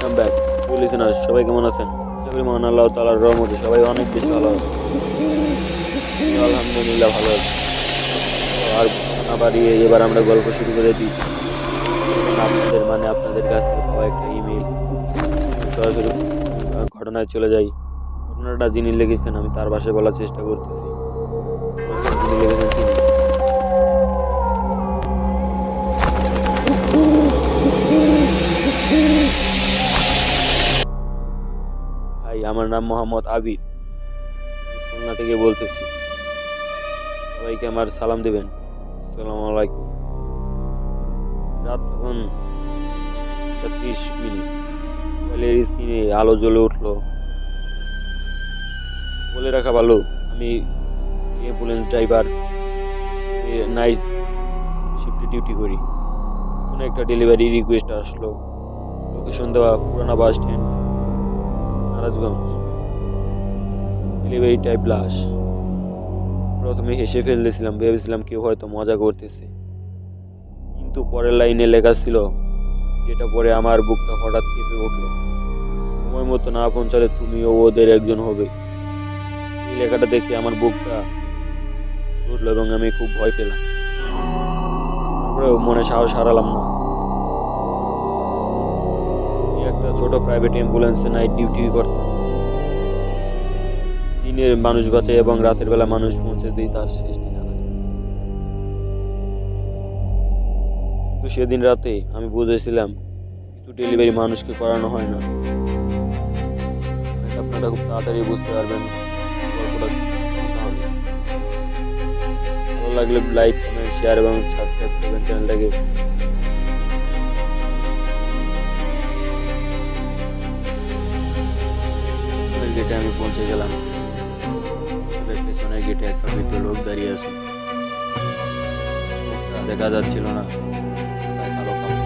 Welcome back to listeners. সবাই কেমন আছেন? আশা করি মহান আল্লাহ তাআলার রহমতে সবাই অনেক বেশি ভালো আছে। আমিও আলহামদুলিল্লাহ ভালো আছি। তো আর কথা না বাড়িয়ে এবার আমরা গল্প শুরু করে দিই। এখন আপনাদের কাছ থেকে পাওয়া একটা ইমেল, সরাসরি ঘটনায় চলে যাই। ঘটনাটা যিনি লিখেছেন আমি তার ভাষায় বলার চেষ্টা করতেছি। বলছেন যিনি লিখেছেন তিনি। ভাই, আমার নাম মোহাম্মদ আবির। আমি খুলনা থেকে বলতেছি। সবাইকে আমার সালাম দিবেন। আসসালামু আলাইকুম। রাত তখন 30 মিনিট। মোবাইলের স্ক্রিনে আলো জ্বলে উঠলো। বলে রাখা ভালো, আমি অ্যাম্বুলেন্স ড্রাইভার, নাইট শিফটে ডিউটি করি। নতুন একটা ডেলিভারি রিকোয়েস্ট আসলো। লোকেশন দেওয়া পুরানা বাস স্ট্যান্ড, নারাজগঞ্জ। ডেলিভারি টাইপ লাশ। প্রথমে হেসে ফেলতেছিলাম, ভেবেছিলাম কেউ হয়তো মজা করতেছে, কিন্তু পরের লাইনে লেখা ছিল, যেটা পরে আমার বুকটা হঠাৎ কেঁপে উঠলো। সময় মতো না পৌঁছালে তুমিও ওদের একজন হবে। এই লেখাটা দেখে আমার বুকটা উঠলো এবং আমি খুব ভয় পেলাম। তারপরেও মনে সাহস হারালাম না। আমি একটা ছোট প্রাইভেট অ্যাম্বুলেন্সে নাইট ডিউটি করতাম। দিনের মানুষ বাঁচাই এবং রাতের বেলা মানুষ পৌঁছে দিই তার শেষ ঠিকানায়। কিন্তু সেদিন রাতে আমি বুঝেছিলাম কিছু ডেলিভারি মানুষকে করানো হয় না। আপনারা খুব তাড়াতাড়ি বুঝতে পারবেন গল্পটা শুনতে হবে। ভালো লাগলে লাইক, কমেন্ট, শেয়ার এবং সাবস্ক্রাইব করবেন চ্যানেলটাকে। গেটে আমি পৌঁছে গেলাম। পেছনের গেটে একটা বৃদ্ধ লোক দাঁড়িয়ে আছে। লোকটা দেখা যাচ্ছিল না, মাথায় কালো কাপড়।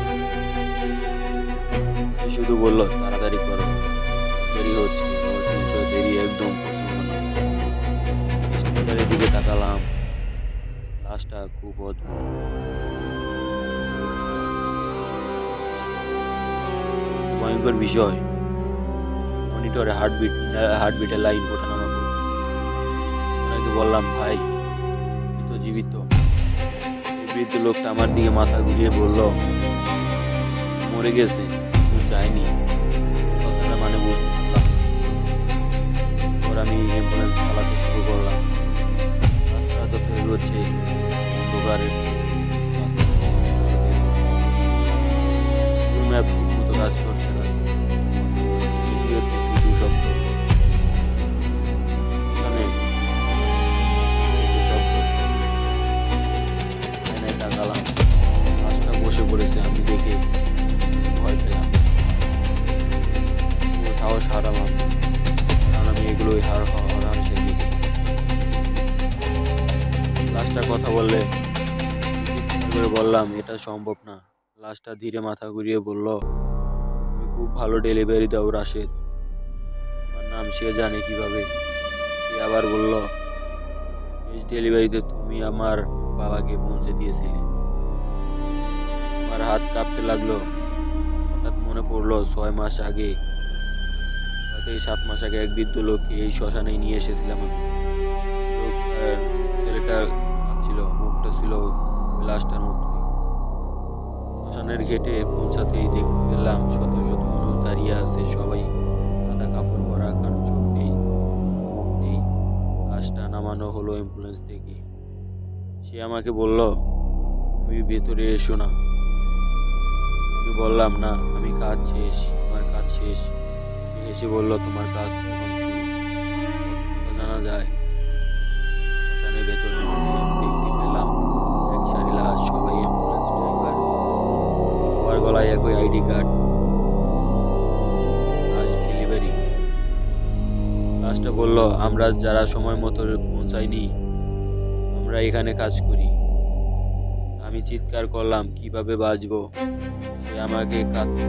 সে শুধু বলল, তাড়াতাড়ি করো, দেরি হচ্ছে। কিন্তু দেরি একদম পছন্দ না। স্ট্রেচারের দিকে তাকালাম। লাশটা খুব অদ্ভুত। ভয়ঙ্কর বিষয়, মনিটরে হার্টবিটের লাইন ওঠানামা করতেছে। ওনাকে বললাম, ভাই আমি তো জীবিত। এই বৃদ্ধ লোকটা আমার দিকে মাথা ঘুরিয়ে বলল, মরে গেছে কিন্তু যায়নি। কথাটা মানে বুঝতে পারলাম। এরপর আমি অ্যাম্বুলেন্স চালাতে শুরু করলাম। রাস্তা যত এগোচ্ছে অন্ধকারে ম্যাপ ঠিক মতো কাজ করছে না। শুধু শব্দ, তাকালাম। লাশটা বসে পড়েছে। আমি দেখে ভয় পেলাম, সাহস হারালাম, কারণ আমি এগুলোই হারানোর দিকে। লাশটা কথা বললে করে বললাম, এটা সম্ভব না। লাশটা ধীরে মাথা ঘুরিয়ে বলল, তুমি খুব ভালো ডেলিভারি দাও রাশেদ। আমার নাম সে জানে কিভাবে? সে আবার বলল, শেষ ডেলিভারিতে তুমি আমার বাবাকে পৌঁছে দিয়েছিলে। আমার হাত কাঁপতে লাগলো। হঠাৎ মনে পড়লো 6 মাস আগে, 7 মাস আগে এক বৃদ্ধ লোককে এই শ্মশানে নিয়ে এসেছিলাম আমি। ছেলেটা কাঁদছিল, মুখটা ছিল ওই লাশটার মতোই। শ্মশানের ঘেটে পৌঁছাতেই দেখতে পেলাম শত শত মানুষ দাঁড়িয়ে আছে। সবাই সাদা কাপড় পরা, কারো চোখ নেই, মুখ নেই। লাশটা নামানো হলো অ্যাম্বুলেন্স থেকে। সে আমাকে বলল, তুমি ভেতরে এসো না। আমি বললাম, না, আমি কাজ শেষ। আমার কাজ শেষ। সে এসে বলল, তোমার কাজ তো এখন শুরু। জানা যায় শ্মশানের ভেতরে দেখতে পেলাম এক সারি লাশ, সবাই অ্যাম্বুলেন্স ড্রাইভার। সবার গলায় একই আইডি কার্ড, লাশ ডেলিভারি। লাশটা বলল, আমরা যারা সময় মতো পৌঁছাইনি, আমরা এখানে কাজ করি। আমি চিৎকার করলাম, কিভাবে বাঁচবো? সে আমাকে কাঁধে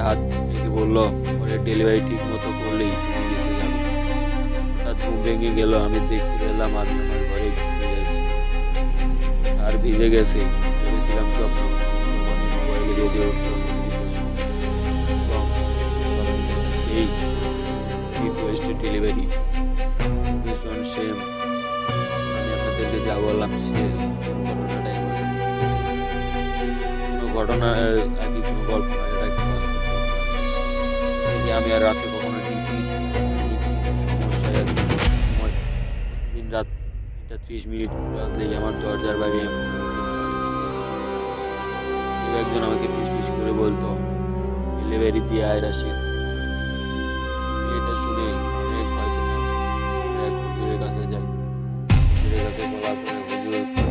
হাত রেখে বলল, পরে ডেলিভারি ঠিক মতো করলেই তুমি বেঁচে যাবে। হঠাৎ ঘুম ভেঙে গেল। আমি দেখতে পেলাম আমি আমার ঘরে ফিরে আছি। আর ভিজে গেছে। ভেবেছিলাম স্বপ্ন। মোবাইলে রেডিও উঠল এবং ডেলিভারি সেম। আমি আপনাদেরকে যা বললাম সেম ঘটনাটাই আমার সাথে ঘটেছে। কোনো ঘটনা আর কি কোনো গল্প নয়, এটা একটা বাস্তব ঘটনা। এই যে আমি আর রাতে কখনো ডিউটি সমস্যায় আছি, সময় প্রতিদিন রাত ৩টা ৩০ বাজলেই আমার দরজার বাইরে কেউ একজন আমাকে ফিস করে বলতো, ডেলিভারি দিয়ে আয় রাশিদ। আমি এটা শুনে অনেক ভয় পেতাম। এক হুজুরের কাছে যাই। হুজুরের কাছে বলার পরে হুজুর